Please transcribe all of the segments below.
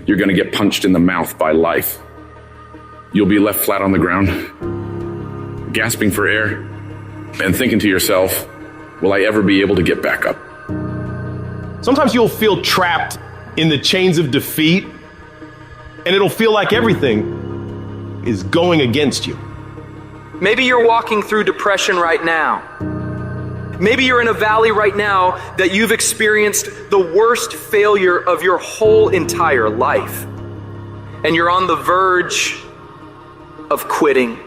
you're going to get punched in the mouth by life. You'll be left flat on the ground, gasping for air, and thinking to yourself, will I ever be able to get back up? Sometimes you'll feel trapped in the chains of defeat, and it'll feel like everything is going against you. Maybe you're walking through depression right now. Maybe you're in a valley right now that you've experienced the worst failure of your whole entire life. And you're on the verge of quitting.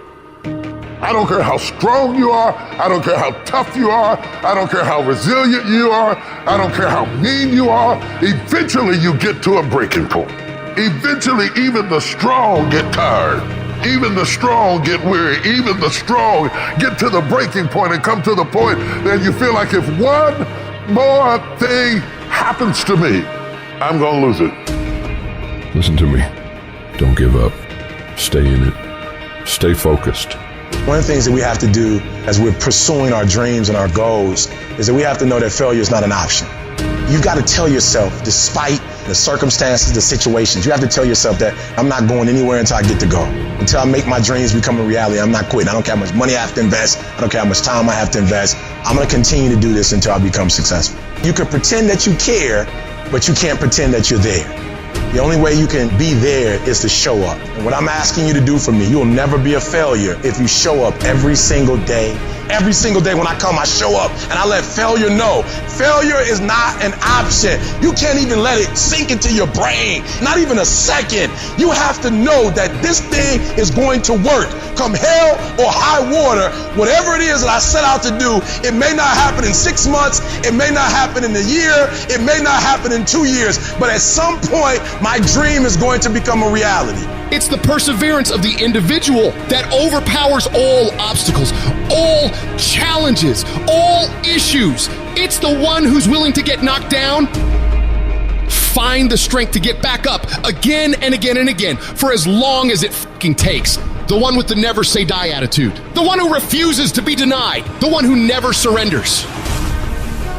I don't care how strong you are. I don't care how tough you are. I don't care how resilient you are. I don't care how mean you are. Eventually you get to a breaking point. Eventually even the strong get tired. Even the strong get weary. Even the strong get to the breaking point and come to the point that you feel like if one more thing happens to me, I'm gonna lose it. Listen to me. Don't give up. Stay in it. Stay focused. One of the things that we have to do as we're pursuing our dreams and our goals is that we have to know that failure is not an option. You've got to tell yourself, despite the circumstances, the situations, you have to tell yourself that I'm not going anywhere until I get to go. Until I make my dreams become a reality, I'm not quitting. I don't care how much money I have to invest. I don't care how much time I have to invest. I'm going to continue to do this until I become successful. You can pretend that you care, but you can't pretend that you're there. The only way you can be there is to show up. And what I'm asking you to do for me, you'll never be a failure if you show up every single day. Every single day when I come, I show up and I let failure know. Failure is not an option. You can't even let it sink into your brain, not even a second. You have to know that this thing is going to work. Come hell or high water, whatever it is that I set out to do, it may not happen in 6 months, it may not happen in a year, it may not happen in 2 years, but at some point, my dream is going to become a reality. It's the perseverance of the individual that overpowers all obstacles, all challenges, all issues. It's the one who's willing to get knocked down, find the strength to get back up again and again and again for as long as it fucking takes. The one with the never say die attitude. The one who refuses to be denied. The one who never surrenders.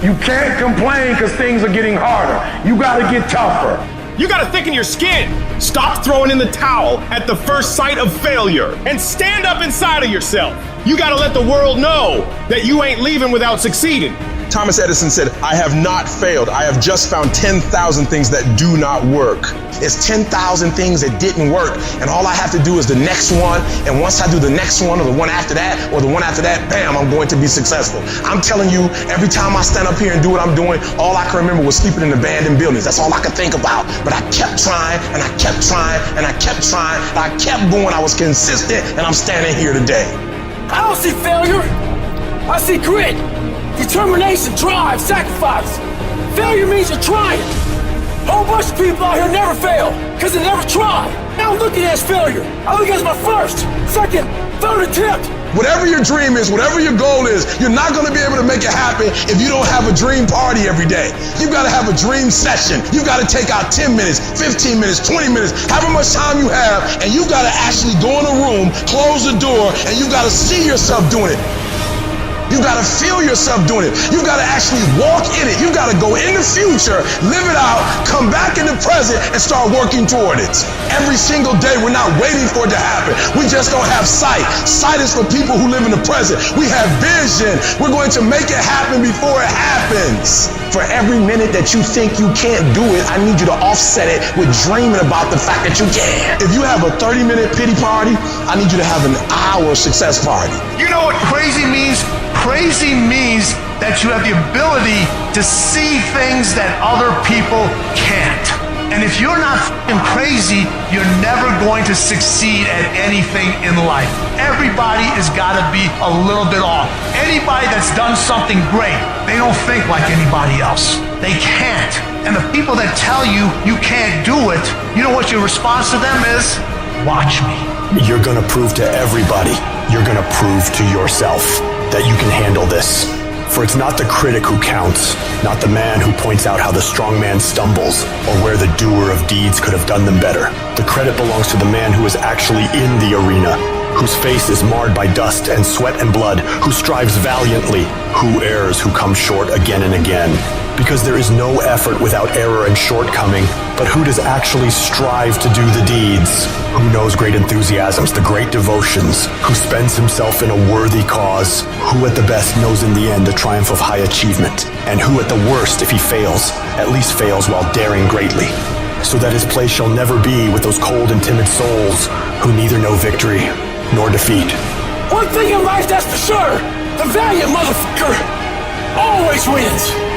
You can't complain because things are getting harder. You gotta get tougher. You gotta thicken your skin. Stop throwing in the towel at the first sight of failure and stand up inside of yourself. You gotta let the world know that you ain't leaving without succeeding. Thomas Edison said, I have not failed. I have just found 10,000 things that do not work. It's 10,000 things that didn't work. And all I have to do is the next one. And once I do the next one or the one after that or the one after that, bam, I'm going to be successful. I'm telling you, every time I stand up here and do what I'm doing, all I can remember was sleeping in abandoned buildings. That's all I could think about. But I kept trying and I kept trying and I kept trying. And I kept going. I was consistent and I'm standing here today. I don't see failure. I see grit. Determination, drive, sacrifice. Failure means you're trying. A whole bunch of people out here never fail because they never try. I don't look at it as failure. I look at it as my first, second, third attempt. Whatever your dream is, whatever your goal is, you're not going to be able to make it happen if you don't have a dream party every day. You've got to have a dream session. You've got to take out 10 minutes, 15 minutes, 20 minutes, however much time you have, and you've got to actually go in a room, close the door, and you've got to see yourself doing it. You gotta feel yourself doing it. You gotta actually walk in it. You gotta go in the future, live it out, come back in the present, and start working toward it. Every single day, we're not waiting for it to happen. We just don't have sight. Sight is for people who live in the present. We have vision. We're going to make it happen before it happens. For every minute that you think you can't do it, I need you to offset it with dreaming about the fact that you can. If you have a 30-minute pity party, I need you to have an hour success party. You know what crazy means? Crazy means that you have the ability to see things that other people can't. And if you're not f***ing crazy, you're never going to succeed at anything in life. Everybody has got to be a little bit off. Anybody that's done something great, they don't think like anybody else. They can't. And the people that tell you you can't do it, you know what your response to them is? Watch me. You're gonna prove to everybody, you're gonna prove to yourself that you can handle this. For it's not the critic who counts, not the man who points out how the strong man stumbles, or where the doer of deeds could have done them better. The credit belongs to the man who is actually in the arena, whose face is marred by dust and sweat and blood, who strives valiantly, who errs, who comes short again and again. Because there is no effort without error and shortcoming, but who does actually strive to do the deeds? Who knows great enthusiasms, the great devotions? Who spends himself in a worthy cause? Who at the best knows in the end the triumph of high achievement? And who at the worst, if he fails, at least fails while daring greatly? So that his place shall never be with those cold and timid souls who neither know victory nor defeat. One thing in life that's for sure, the valiant motherfucker always wins.